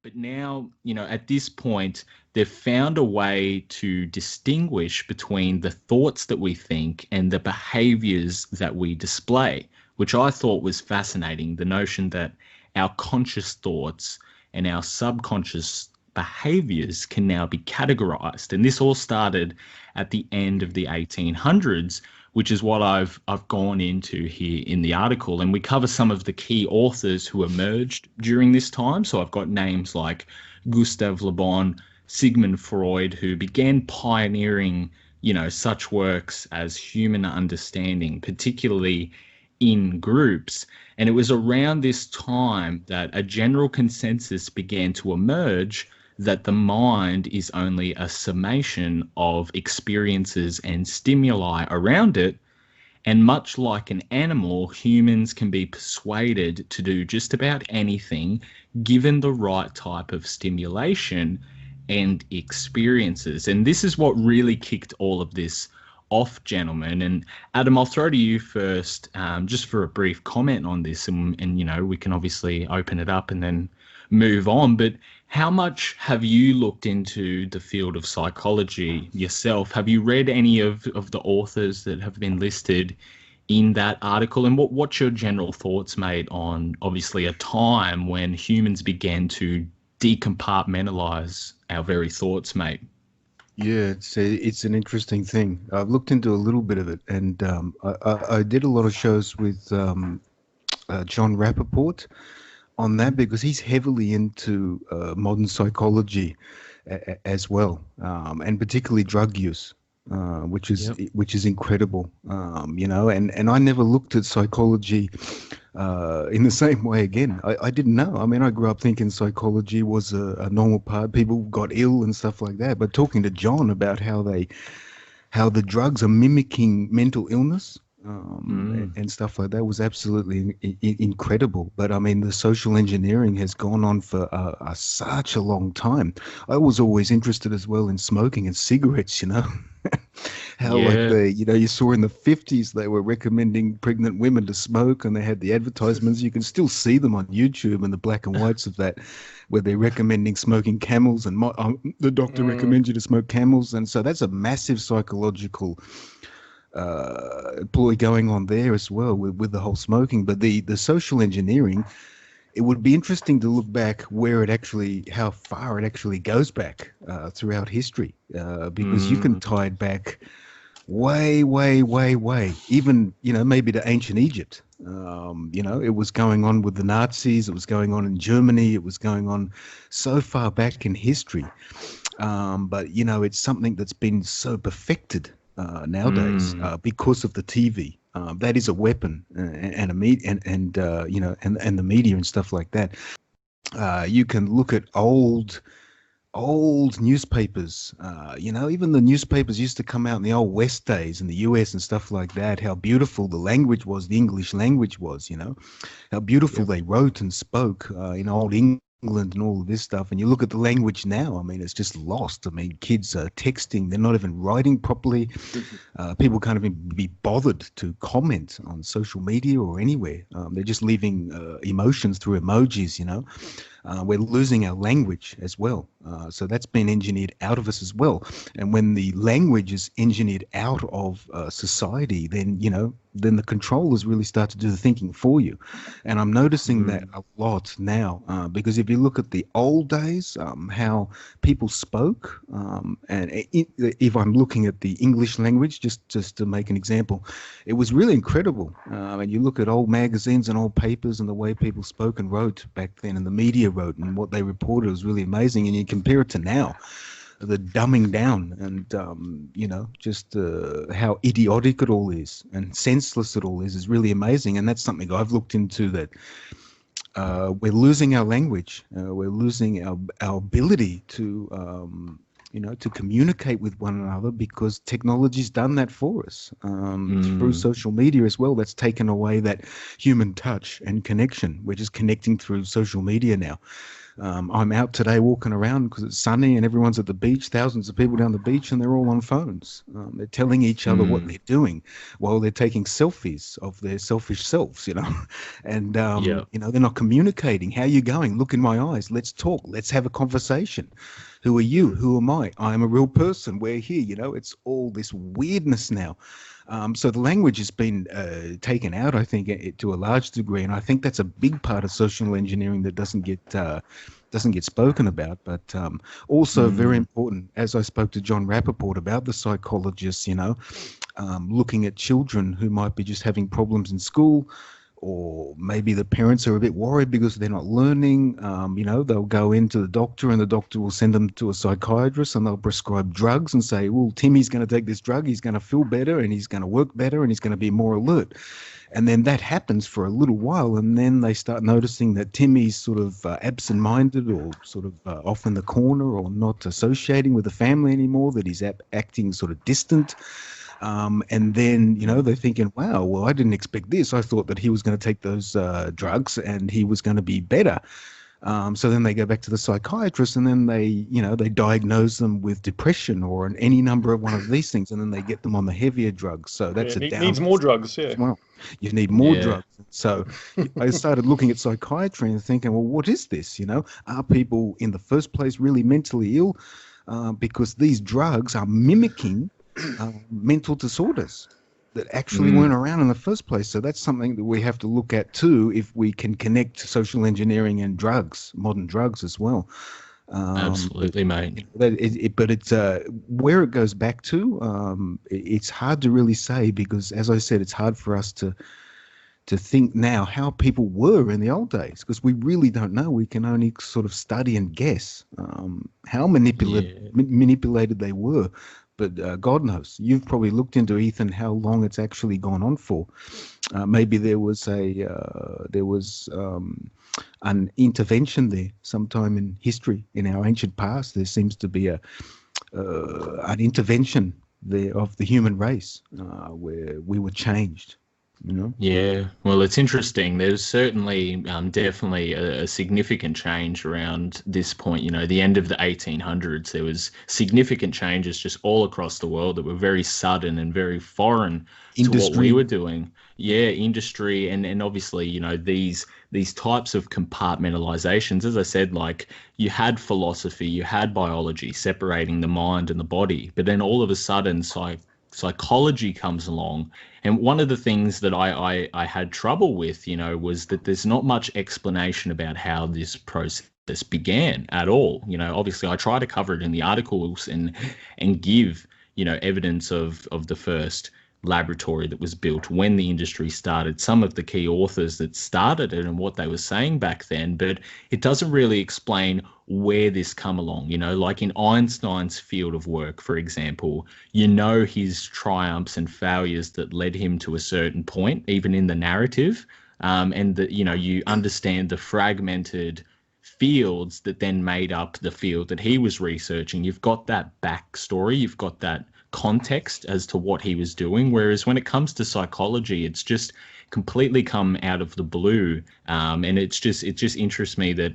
But now, at this point, they've found a way to distinguish between the thoughts that we think and the behaviors that we display, which I thought was fascinating. The notion that our conscious thoughts and our subconscious behaviors can now be categorized. And this all started at the end of the 1800s, which is what I've gone into here in the article. And we cover some of the key authors who emerged during this time. So I've got names like Gustav Le Bon, Sigmund Freud, who began pioneering, such works as human understanding, particularly in groups. And it was around this time that a general consensus began to emerge that the mind is only a summation of experiences and stimuli around it. And much like an animal, humans can be persuaded to do just about anything given the right type of stimulation and experiences. And this is what really kicked all of this off, gentlemen. And Adam, I'll throw to you first, just for a brief comment on this, and we can obviously open it up and then move on. But how much have you looked into the field of psychology yourself? Have you read any of the authors that have been listed in that article? And what's your general thoughts, mate, on obviously a time when humans began to decompartmentalize our very thoughts, mate? Yeah, it's an interesting thing. I've looked into a little bit of it, and I did a lot of shows with John Rappaport on that because he's heavily into modern psychology as well, and particularly drug use, Yep. which is incredible. And I never looked at psychology in the same way again. I didn't know. I mean, I grew up thinking psychology was a normal part. People got ill and stuff like that. But talking to John about how the drugs are mimicking mental illness, and stuff like that was absolutely incredible. But I mean, the social engineering has gone on for such a long time. I was always interested as well in smoking and cigarettes, how like Yeah. you saw in the 50s they were recommending pregnant women to smoke, and they had the advertisements. You can still see them on YouTube and the black and whites of that, where they're recommending smoking Camels, and the doctor recommends you to smoke Camels. And so that's a massive psychological ploy going on there as well with the whole smoking. But the social engineering, it would be interesting to look back how far it actually goes back throughout history, because you can Mm. tie it back way, way, way, way, even, maybe to ancient Egypt. It was going on with the Nazis, it was going on in Germany, it was going on so far back in history. But, it's something that's been so perfected nowadays Mm. because of the TV. That is a weapon, and a and the media and stuff like that. You can look at old newspapers. Even the newspapers used to come out in the old West days in the US and stuff like that. How beautiful the language was, the English language was. How beautiful Yep. they wrote and spoke in old England and all of this stuff. And you look at the language now, I mean, it's just lost. I mean, kids are texting, they're not even writing properly. People can't even be bothered to comment on social media or anywhere. They're just leaving emotions through emojis. We're losing our language as well. So that's been engineered out of us as well. And when the language is engineered out of society, then the controllers really start to do the thinking for you. And I'm noticing that Mm. a lot now, because if you look at the old days, how people spoke, if I'm looking at the English language, just to make an example, it was really incredible. And you look at old magazines and old papers and the way people spoke and wrote back then, and the media wrote and what they reported was really amazing. And you compare it to now, the dumbing down, and just how idiotic it all is and senseless it all is really amazing. And that's something I've looked into, that we're losing our language, we're losing our ability to communicate with one another, because technology's done that for us, through Mm. social media as well. That's taken away that human touch and connection. We're just connecting through social media now. I'm out today walking around because it's sunny and everyone's at the beach, thousands of people down the beach, and they're all on phones. They're telling each other what they're doing while they're taking selfies of their selfish selves, and, Yeah. they're not communicating. How you going? Look in my eyes. Let's talk. Let's have a conversation. Who are you? Who am I? I am a real person. We're here. It's all this weirdness now. So the language has been taken out, I think, to a large degree, and I think that's a big part of social engineering that doesn't get spoken about. But also very important, as I spoke to John Rappaport about the psychologists, looking at children who might be just having problems in school, or maybe the parents are a bit worried because they're not learning. They'll go into the doctor and the doctor will send them to a psychiatrist and they'll prescribe drugs and say, well, Timmy's going to take this drug, he's going to feel better and he's going to work better and he's going to be more alert. And then that happens for a little while, and then they start noticing that Timmy's sort of absent-minded, or sort of off in the corner, or not associating with the family anymore, that he's acting sort of distant. And then, they're thinking, wow, well, I didn't expect this. I thought that he was going to take those drugs and he was going to be better. So then they go back to the psychiatrist, and then they diagnose them with depression or any number of one of these things, and then they get them on the heavier drugs. So that's needs more drugs, yeah. Well, you need more Yeah. drugs. So I started looking at psychiatry and thinking, well, what is this? Are people in the first place really mentally ill? Because these drugs are mimicking mental disorders that actually weren't around in the first place. So that's something that we have to look at too, if we can connect social engineering and drugs, modern drugs as well. Absolutely, mate. But it's where it goes back to. It's hard to really say, because, as I said, it's hard for us to think now how people were in the old days, because we really don't know. We can only sort of study and guess how manipulated they were. But God knows. You've probably looked into, Ethan, how long it's actually gone on for. Maybe there was an intervention there sometime in history, in our ancient past. There seems to be an intervention there of the human race, where we were changed. Yeah, well, it's interesting. There's certainly definitely a significant change around this point. The end of the 1800s, there was significant changes just all across the world that were very sudden and very foreign to what we were doing. Yeah, industry and obviously, these types of compartmentalizations. As I said, like, you had philosophy, you had biology separating the mind and the body, but then all of a sudden, psychology comes along. And one of the things that I had trouble with, was that there's not much explanation about how this process began at all. Obviously I try to cover it in the articles and give, evidence of the first laboratory that was built, when the industry started, some of the key authors that started it and what they were saying back then, but it doesn't really explain where this come along. Like in Einstein's field of work, for example, his triumphs and failures that led him to a certain point, even in the narrative, and that, you understand the fragmented fields that then made up the field that he was researching. You've got that backstory, you've got that context as to what he was doing, whereas when it comes to psychology, it's just completely come out of the blue, and it just interests me that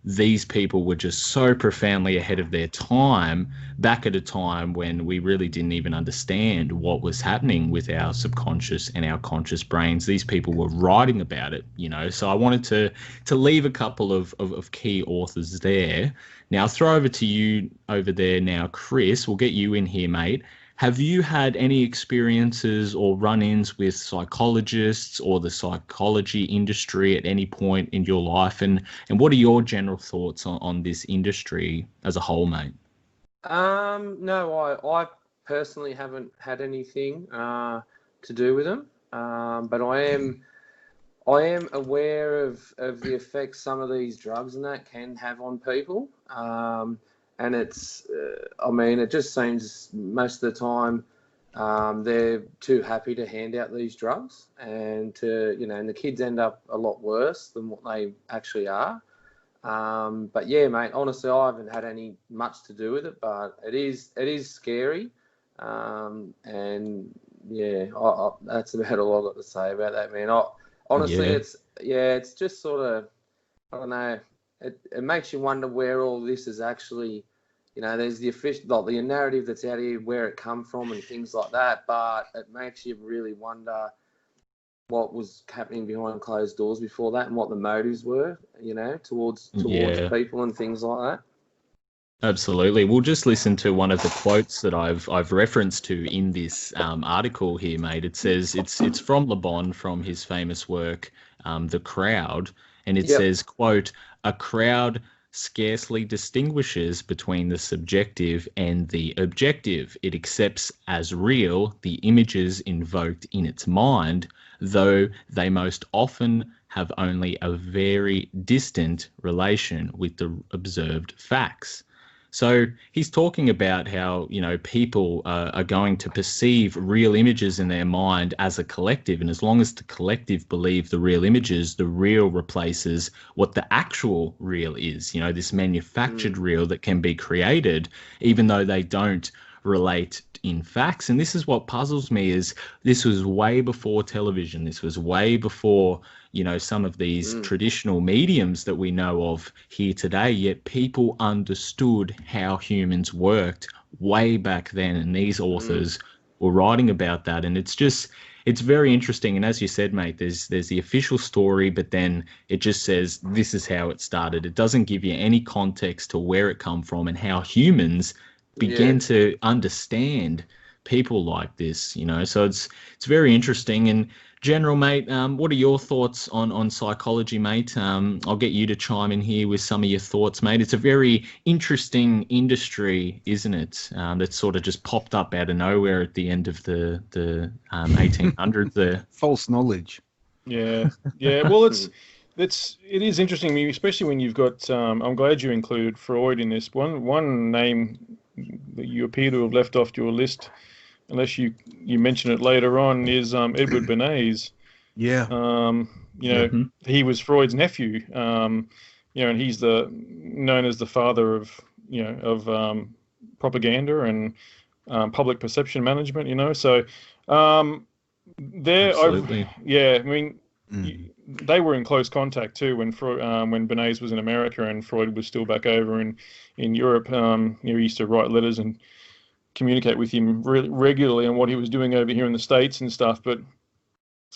these people were just so profoundly ahead of their time, back at a time when we really didn't even understand what was happening with our subconscious and our conscious brains. These people were writing about it, So I wanted to leave a couple of key authors there. Now I'll throw over to you over there now, Chris. We'll get you in here, mate. Have you had any experiences or run-ins with psychologists or the psychology industry at any point in your life? And what are your general thoughts on this industry as a whole, mate? No, I personally haven't had anything to do with them, but I am aware of the effects some of these drugs and that can have on people. And it's, it just seems most of the time they're too happy to hand out these drugs, and and the kids end up a lot worse than what they actually are. But yeah, mate, honestly, I haven't had much to do with it, but it is scary. And yeah, that's about all I've got to say about that, man. Honestly, it's just sort of, I don't know. it makes you wonder where all this is actually. There's the official, like the narrative that's out here, where it come from and things like that. But it makes you really wonder what was happening behind closed doors before that and what the motives were, towards people and things like that. Absolutely. We'll just listen to one of the quotes that I've referenced to in this article here, mate. It says it's from Le Bon, from his famous work, The Crowd, and it says, quote, "A crowd scarcely distinguishes between the subjective and the objective. It accepts as real the images invoked in its mind, though they most often have only a very distant relation with the observed facts." So he's talking about how, people are going to perceive real images in their mind as a collective. And as long as the collective believe the real images, the real replaces what the actual real is, this manufactured real that can be created, even though they don't relate in facts. And this is what puzzles me, is this was way before television. This was way before, some of these traditional mediums that we know of here today, yet people understood how humans worked way back then. And these authors were writing about that. And it's very interesting. And as you said, mate, there's the official story, but then it just says this is how it started. It doesn't give you any context to where it come from and how humans began to understand people like this, so it's very interesting. And General, mate, what are your thoughts on psychology, mate? I'll get you to chime in here with some of your thoughts, mate. It's a very interesting industry, isn't it? That sort of just popped up out of nowhere at the end of the 1800s there. False knowledge. Yeah. Well, it is interesting, I mean, especially when you've got. I'm glad you included Freud in this. One name that you appear to have left off your list, unless you mention it later on, is Edward Bernays. Yeah. He was Freud's nephew. And he's known as the father of propaganda and public perception management. So Absolutely. they were in close contact too when Bernays was in America and Freud was still back over in Europe. He used to write letters and communicate with him regularly on what he was doing over here in the States and stuff. But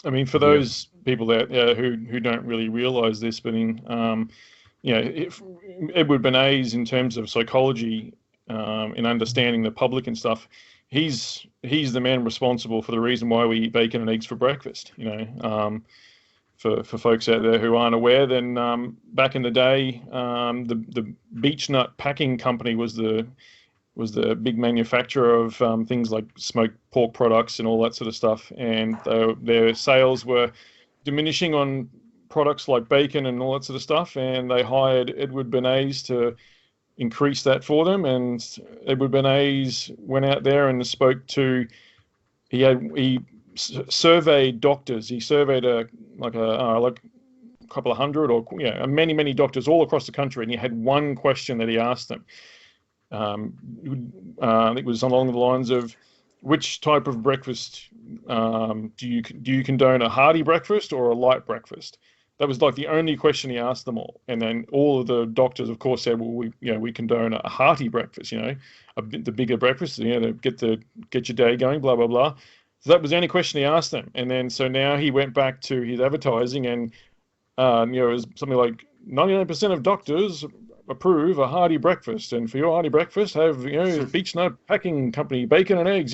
I mean, for those people that who don't really realize this, but Edward Bernays, in terms of psychology, in understanding the public and stuff, he's the man responsible for the reason why we eat bacon and eggs for breakfast. For folks out there who aren't aware, then back in the day, the Beechnut Packing Company was the big manufacturer of things like smoked pork products and all that sort of stuff, and their sales were diminishing on products like bacon and all that sort of stuff, and they hired Edward Bernays to increase that for them. And Edward Bernays went out there and spoke to. He surveyed doctors. He surveyed a couple of hundred or many doctors all across the country, and he had one question that he asked them. It was along the lines of, which type of breakfast do you condone, a hearty breakfast or a light breakfast? That was like the only question he asked them all. And then all of the doctors, of course, said, well, we condone a hearty breakfast, the bigger breakfast, to get your day going, blah, blah, blah. So that was the only question he asked them. And then, so now he went back to his advertising and, it was something like 99% of doctors approve a hearty breakfast. And for your hearty breakfast, have, Beechnut Packing Company, bacon and eggs,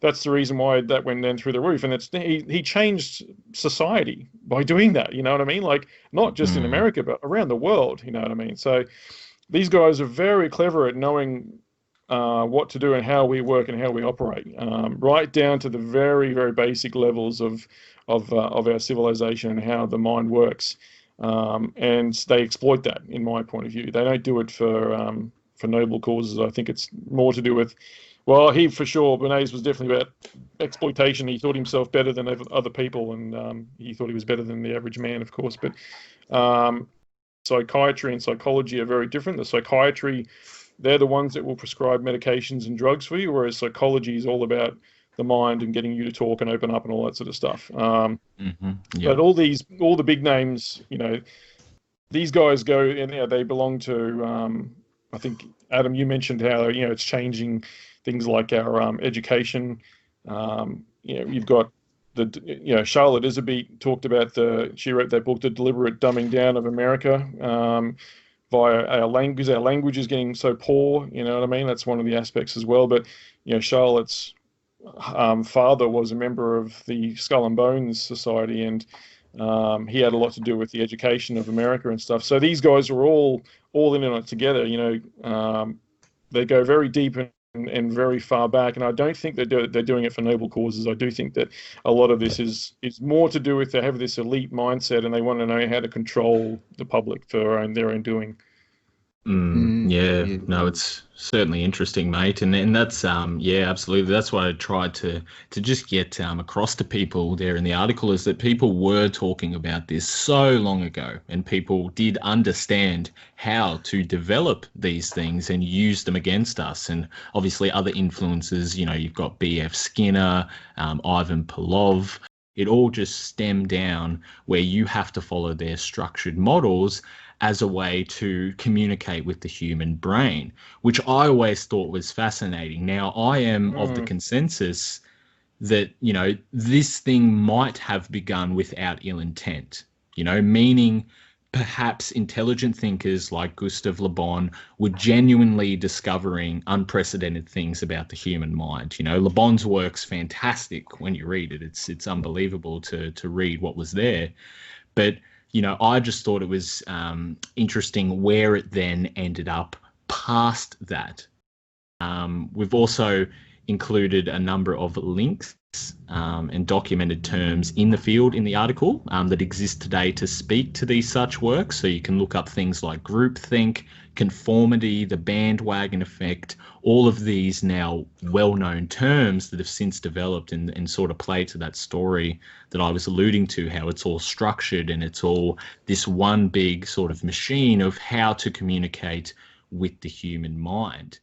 that's the reason why that went then through the roof. And he changed society by doing that, you know what I mean? Like, not just in America, but around the world, you know what I mean? So these guys are very clever at knowing what to do and how we work and how we operate, right down to the very, very basic levels of our civilization and how the mind works. And they exploit that, in my point of view. They don't do it for noble causes. I think it's more to do with, Bernays was definitely about exploitation. He thought himself better than other people, and he thought he was better than the average man, of course. But psychiatry and psychology are very different. The psychiatry, they're the ones that will prescribe medications and drugs for you, whereas psychology is all about the mind and getting you to talk and open up and all that sort of stuff. But all the big names, these guys go and they belong to. I think Adam, you mentioned how it's changing things like our education. You've got Charlotte Iserbyt talked about she wrote that book, The Deliberate Dumbing Down of America, via our language. Our language is getting so poor, you know what I mean? That's one of the aspects as well. But, Charlotte's father was a member of the Skull and Bones Society, and he had a lot to do with the education of America and stuff. So these guys are all in on it together, they go very deep and very far back, and I don't think they're doing it for noble causes. I do think that a lot of this is more to do with they have this elite mindset and they want to know how to control the public for their own doing. Yeah, no, it's certainly interesting, mate, and that's absolutely. That's what I tried to just get across to people there in the article, is that people were talking about this so long ago, and people did understand how to develop these things and use them against us. And obviously, other influences. You've got B.F. Skinner, Ivan Pavlov. It all just stemmed down where you have to follow their structured models as a way to communicate with the human brain, which I always thought was fascinating. Now, I am of the consensus that, this thing might have begun without ill intent, meaning perhaps intelligent thinkers like Gustave Le Bon were genuinely discovering unprecedented things about the human mind. Le Bon's work's fantastic when you read it. It's unbelievable to read what was there. But I just thought it was interesting where it then ended up past that. We've also included a number of links and documented terms in the field in the article that exist today to speak to these such works. So you can look up things like groupthink, conformity, the bandwagon effect, all of these now well-known terms that have since developed and sort of play to that story that I was alluding to, how it's all structured and it's all this one big sort of machine of how to communicate with the human mind.